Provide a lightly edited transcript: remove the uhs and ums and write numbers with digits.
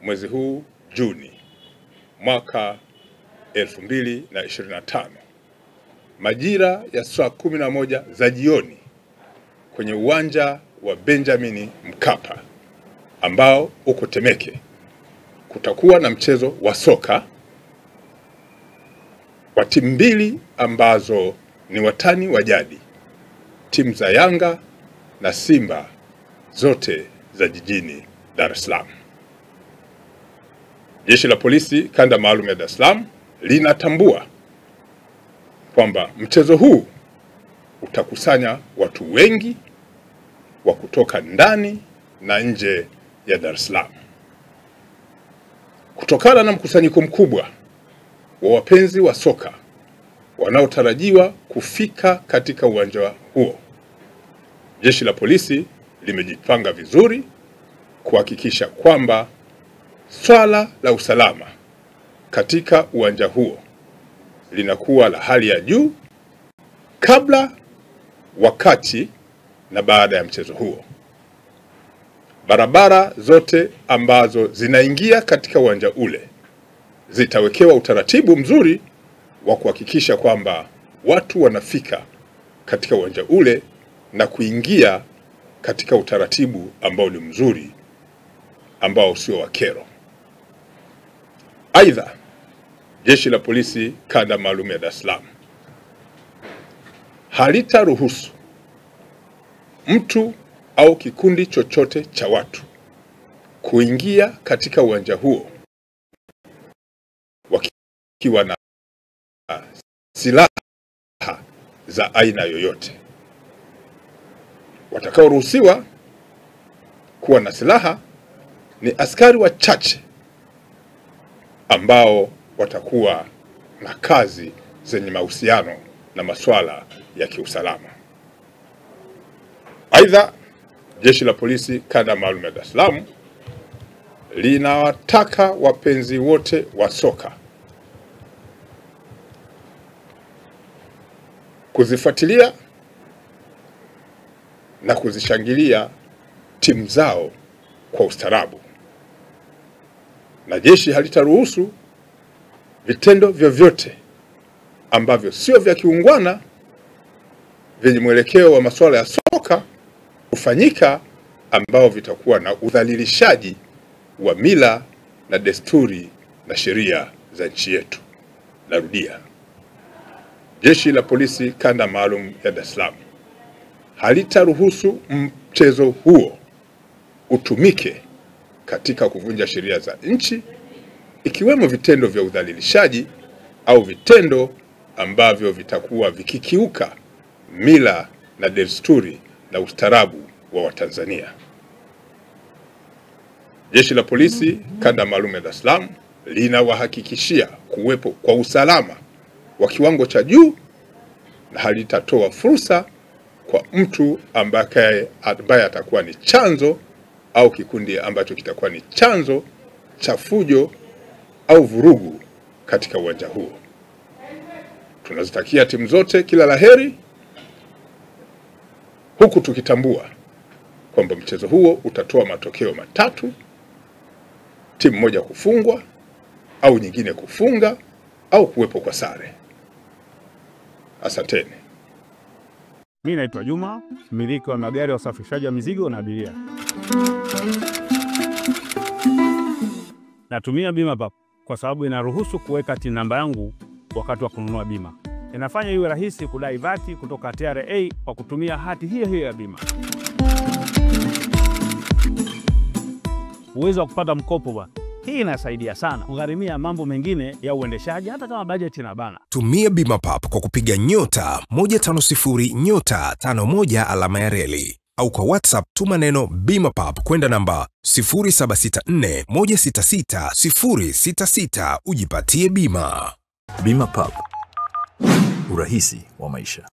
mwezi huu Juni mwaka 2025 majira ya saa 11 za jioni kwenye uwanja wa Benjamin Mkapa ambao uko Temeke, kutakuwa na mchezo wa soka wa timu mbili ambazo ni watani wa jadi, timu za Yanga na Simba, zote za jijini Dar es Salaam. Jeshi la Polisi Kanda Maalum ya Dar es Salaam linatambua kwamba mchezo huu utakusanya watu wengi wa kutoka ndani na nje ya Dar es Salaam. Kutokana na mkusanyiko mkubwa wa wapenzi wa soka wanaotarajiwa kufika katika uwanja huo, Jeshi la Polisi limejipanga vizuri kuhakikisha kwamba swala la usalama katika uwanja huo linakuwa la hali ya juu kabla, wakati na baada ya mchezo huo. Barabara zote ambazo zinaingia katika uwanja ule zitawekewa utaratibu mzuri wa kuhakikisha kwamba watu wanafika katika uwanja ule na kuingia katika utaratibu ambao ni mzuri, ambao sio wa kero. Aidha, Jeshi la Polisi Kanda Maalum ya Dar es Salaam halitaruhusu mtu au kikundi chochote cha watu kuingia katika uwanja huo wakiwa na silaha za aina yoyote. Watakaoruhusiwa kuwa na silaha ni askari wachache ambao watakuwa na kazi zenye mahusiano na masuala ya kiusalama. Aidha, Jeshi la Polisi Kanda Maalum ya Dar es Salaam linawataka wapenzi wote wa soka kuzifuatilia na kuzishangilia timu zao kwa ustaarabu, na jeshi halitaruhusu vitendo vyovyote ambavyo sio vya kiungwana vyenye mwelekeo wa masuala ya soka kufanyika, ambao vitakuwa na udhalilishaji wa mila na desturi na sheria za nchi yetu. Narudia, Jeshi la Polisi Kanda Maalum ya Dar es Salaam halitaruhusu mchezo huo utumike katika kuvunja sheria za nchi, ikiwemo vitendo vya udhalilishaji au vitendo ambavyo vitakuwa vikikiuka mila na desturi na ustaarabu wa Watanzania. Jeshi la Polisi Kanda Maalum ya Dar es Salaam linawahakikishia kuwepo kwa usalama wa kiwango cha juu na halitatoa fursa kwa mtu ambaye atakuwa ni chanzo au kikundi ambacho kitakuwa ni chanzo cha fujo au vurugu katika uwanja huo. Tunazitakia timu zote kila laheri, huku tukitambua kwamba mchezo huo utatoa matokeo matatu: timu moja kufungwa au nyingine kufunga au kuwepo kwa sare. Asanteni. Mimi naitwa Juma, mmiliki wa magari ya usafirishaji wa mizigo na abiria. Natumia BimaPapp kwa sababu inaruhusu kuweka TIN namba yangu wakati wa kununua bima. Inafanya iwe rahisi kudai vati kutoka TRA kwa kutumia hati hiyo hiyo ya bima. Uwezo wa kupata mkopo bwana. Hii inasaidia sana kugharimia mambo mengine ya uendeshaji hata kama bajeti inabana. Tumia BimaPapp kwa kupiga *150*51 alama ya reli, au kwa WhatsApp tuma neno BimaPapp kwenda namba 0764166066 ujipatie bima. BimaPapp, urahisi wa maisha.